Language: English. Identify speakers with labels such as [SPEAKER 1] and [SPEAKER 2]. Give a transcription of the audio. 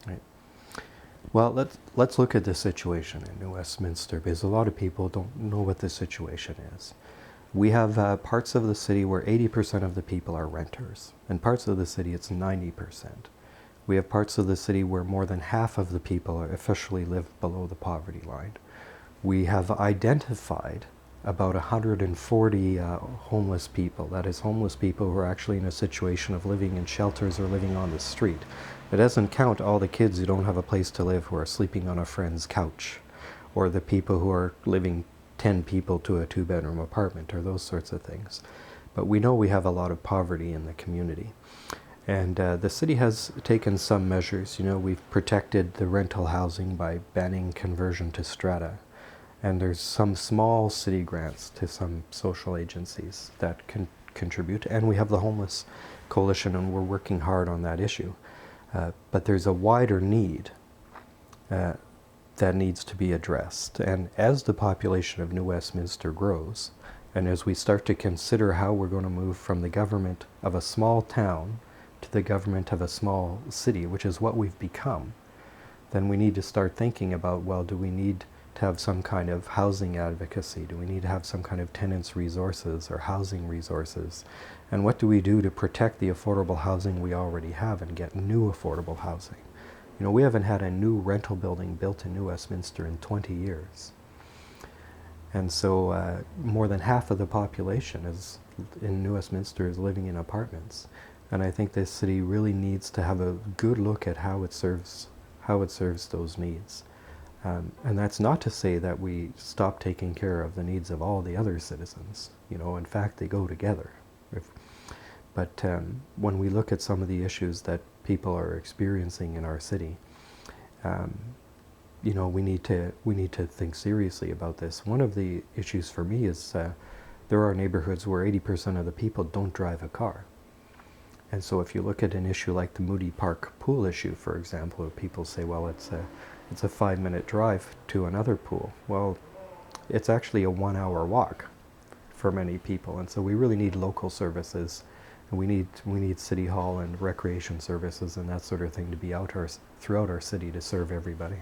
[SPEAKER 1] Right. Well, let's look at the situation in New Westminster, because a lot of people don't know what the situation is. We have parts of the city where 80% of the people are renters, and parts of the city it's 90%. We have parts of the city where more than half of the people officially live below the poverty line. We have identified about 140 homeless people. That is, homeless people who are actually in a situation of living in shelters or living on the street. It doesn't count all the kids who don't have a place to live, who are sleeping on a friend's couch, or the people who are living 10 people to a 2-bedroom apartment, or those sorts of things. But we know we have a lot of poverty in the community. And the city has taken some measures. You know, we've protected the rental housing by banning conversion to strata. And there's some small city grants to some social agencies that can contribute. And we have the Homeless Coalition, and we're working hard on that issue. But there's a wider need that needs to be addressed. And as the population of New Westminster grows, and as we start to consider how we're going to move from the government of a small town to the government of a small city, which is what we've become, then we need to start thinking about, well, do we need to have some kind of housing advocacy? Do we need to have some kind of tenants resources or housing resources? And what do we do to protect the affordable housing we already have and get new affordable housing? You know, we haven't had a new rental building built in New Westminster in 20 years. And so more than half of the population in New Westminster is living in apartments. And I think this city really needs to have a good look at how it serves those needs. And that's not to say that we stop taking care of the needs of all the other citizens. You know, in fact, they go together. But when we look at some of the issues that people are experiencing in our city, you know, we need to think seriously about this. One of the issues for me is there are neighborhoods where 80% of the people don't drive a car. And so if you look at an issue like the Moody Park pool issue, for example, where people say, well, it's a 5-minute drive to another pool. Well, it's actually a 1-hour walk for many people. And so we really need local services, and we need City Hall and recreation services and that sort of thing to be out throughout our city to serve everybody.